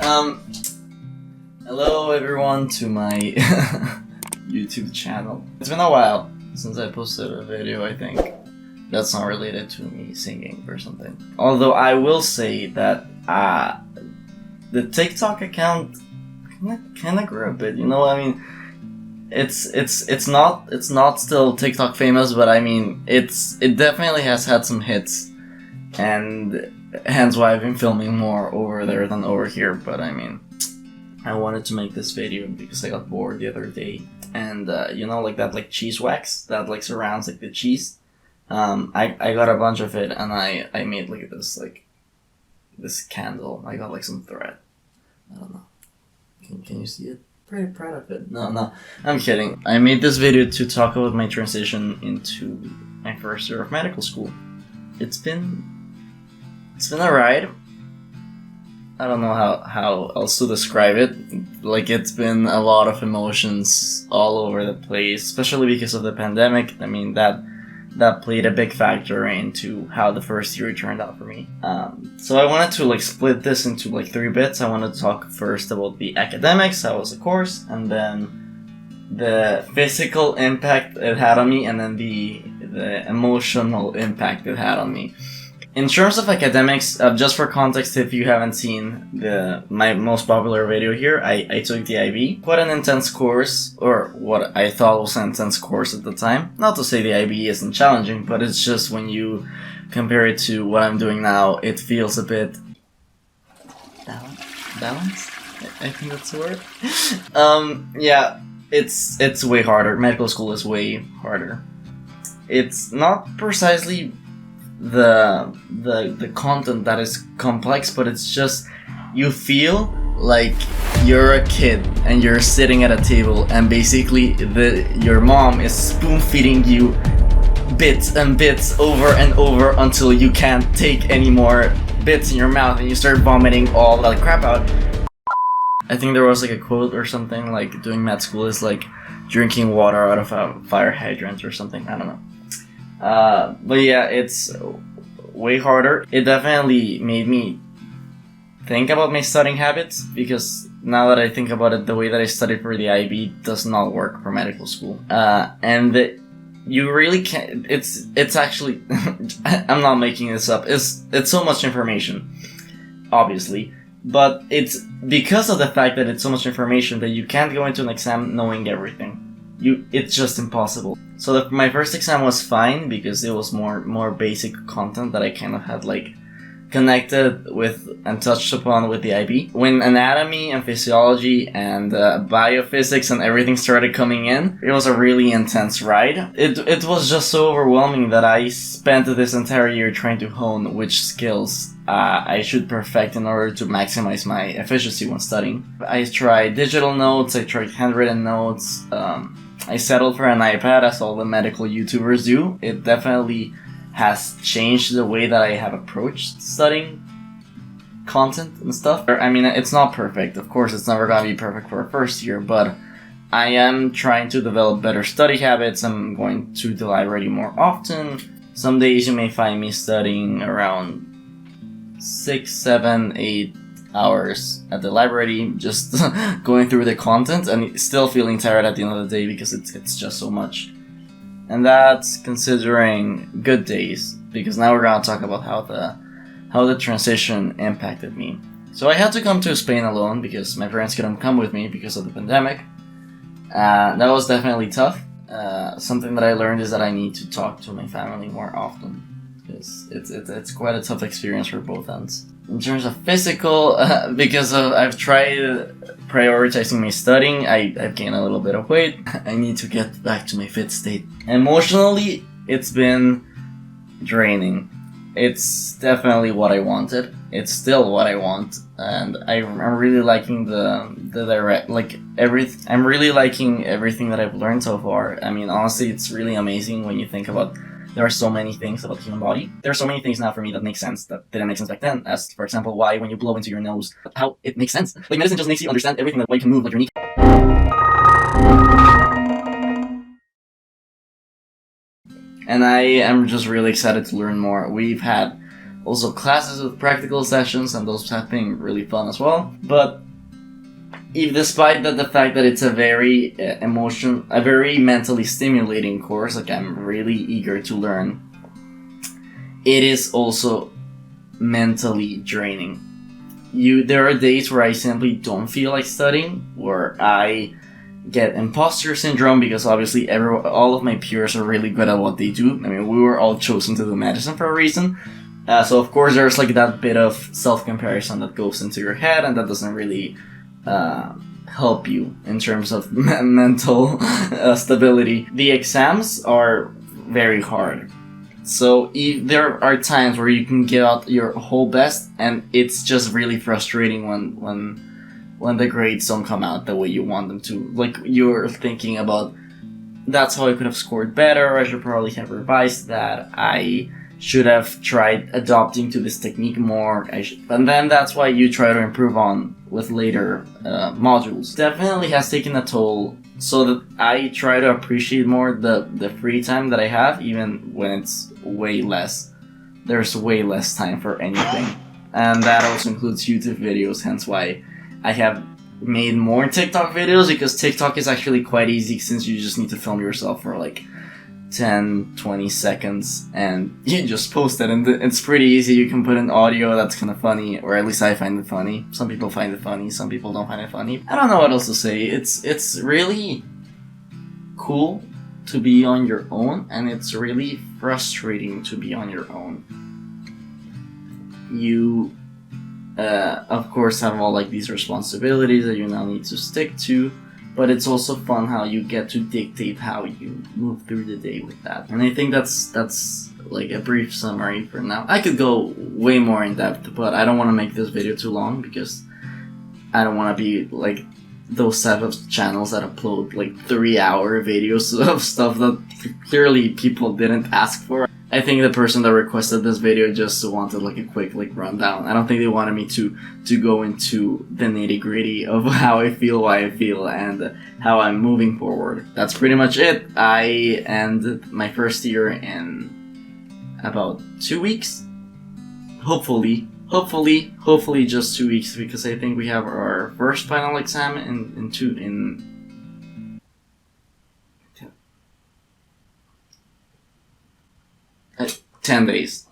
Um, Hello everyone to my YouTube channel. It's been a while since I posted a video, I think. That's not related to me singing or something. Although I will say that the TikTok account kinda grew a bit, you know? I mean, it's not still TikTok famous, but I mean, it definitely has had some hits, and hence why I've been filming more over there than over here. But I mean, I wanted to make this video because I got bored the other day, and you know, like that cheese wax that like surrounds like the cheese. I got a bunch of it, and I made like this candle. I got like some thread. I don't know. Can you see it? Pretty proud of it. No, I'm kidding. I made this video to talk about my transition into my first year of medical school. It's been a ride. I don't know how else to describe it. Like, it's been a lot of emotions all over the place, especially because of the pandemic. I mean, that played a big factor into how the first year turned out for me. So I wanted to split this into 3 bits. I wanted to talk first about the academics, how was the course, and then the physical impact it had on me, and then the emotional impact it had on me. In terms of academics, just for context, if you haven't seen my most popular video here, I took the IB. Quite an intense course, or what I thought was an intense course at the time. Not to say the IB isn't challenging, but it's just when you compare it to what I'm doing now, it feels a bit balanced. I think that's the word. Yeah, it's way harder. Medical school is way harder. It's not precisely the content that is complex, but it's just you feel like you're a kid and you're sitting at a table, and basically your mom is spoon feeding you bits and bits over and over until you can't take any more bits in your mouth and you start vomiting all that crap out. I think there was a quote or something like doing med school is like drinking water out of a fire hydrant or something. I don't know. But yeah, it's way harder. It definitely made me think about my studying habits, because now that I think about it, the way that I studied for the IB does not work for medical school. And you really can't. It's actually I'm not making this up. It's so much information, obviously, but it's because of the fact that it's so much information that you can't go into an exam knowing everything. It's just impossible. So my first exam was fine because it was more basic content that I kind of had connected with and touched upon with the IB. When anatomy and physiology and biophysics and everything started coming in, it was a really intense ride. It was just so overwhelming that I spent this entire year trying to hone which skills I should perfect in order to maximize my efficiency when studying. I tried digital notes, I tried handwritten notes, I settled for an iPad, as all the medical YouTubers do. It definitely has changed the way that I have approached studying content and stuff. I mean, it's not perfect. Of course, it's never gonna be perfect for a first year, but I am trying to develop better study habits. I'm going to the library more often. Some days you may find me studying around 6, 7, 8 hours at the library, just going through the content and still feeling tired at the end of the day because it's just so much. And that's considering good days, because now we're gonna talk about how the transition impacted me. So I had to come to Spain alone because my parents couldn't come with me because of the pandemic. That was definitely tough. Something that I learned is that I need to talk to my family more often, because it's quite a tough experience for both ends. In terms of physical, because I've tried prioritizing my studying, I've gained a little bit of weight. I need to get back to my fit state. Emotionally, it's been draining. It's definitely what I wanted. It's still what I want, and I'm really liking I'm really liking everything that I've learned so far. I mean, honestly, it's really amazing when you think about. There are so many things about the human body. There are so many things now for me that make sense that didn't make sense back then. As, for example, why when you blow into your nose, how it makes sense. Medicine just makes you understand everything, that way you can move like your knee. And I am just really excited to learn more. We've had also classes with practical sessions, and those have been really fun as well. But despite the fact that it's a very a very mentally stimulating course, like I'm really eager to learn, it is also mentally draining. There are days where I simply don't feel like studying, where I get imposter syndrome because obviously all of my peers are really good at what they do. I mean, we were all chosen to do medicine for a reason. So of course there's like that bit of self-comparison that goes into your head, and that doesn't really help you in terms of mental stability. The exams are very hard. So there are times where you can give out your whole best, and it's just really frustrating when the grades don't come out the way you want them to. Like, you're thinking about, that's how I could have scored better, I should probably have revised that, I should have tried adopting to this technique more, and then that's why you try to improve on with later modules. Definitely has taken a toll, so that I try to appreciate more the free time that I have, even when it's way less. There's way less time for anything. And that also includes YouTube videos, hence why I have made more TikTok videos, because TikTok is actually quite easy since you just need to film yourself for like 10-20 seconds and you just post it, and it's pretty easy. You can put in audio that's kind of funny, or at least I find it funny. Some people find it funny, some people don't find it funny. I don't know what else to say. It's really cool to be on your own, and it's really frustrating to be on your own. You of course have all like these responsibilities that you now need to stick to, but it's also fun how you get to dictate how you move through the day with that. And I think that's like a brief summary for now. I could go way more in depth, but I don't want to make this video too long, because I don't want to be like those type of channels that upload like 3-hour videos of stuff that clearly people didn't ask for. I think the person that requested this video just wanted like a quick like rundown. I don't think they wanted me to go into the nitty-gritty of how I feel, why I feel, and how I'm moving forward. That's pretty much it. I end my first year in about 2 weeks. Hopefully just 2 weeks, because I think we have our first final exam in 10 days.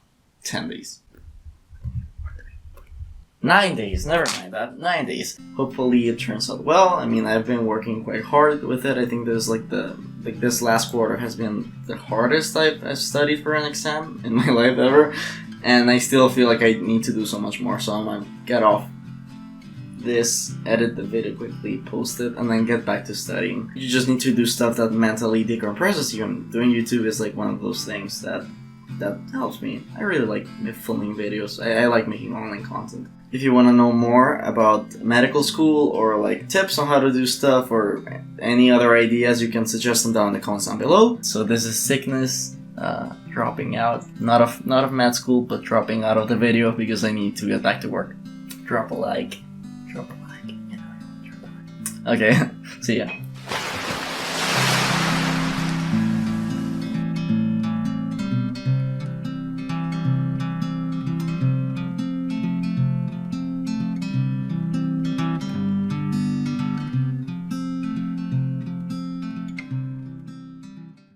9 days, never mind that. 9 days. Hopefully it turns out well. I mean, I've been working quite hard with it. I think there's this last quarter has been the hardest I've studied for an exam in my life ever. And I still feel like I need to do so much more, so I'm gonna get off this, edit the video quickly, post it, and then get back to studying. You just need to do stuff that mentally decompresses you, and doing YouTube is like one of those things that helps me. I really like filming videos. I like making online content. If you want to know more about medical school, or like tips on how to do stuff, or any other ideas, you can suggest them down in the comments down below. So this is Ziknes. Dropping out, not of med school, but dropping out of the video because I need to get back to work. Drop a like. Okay, see ya.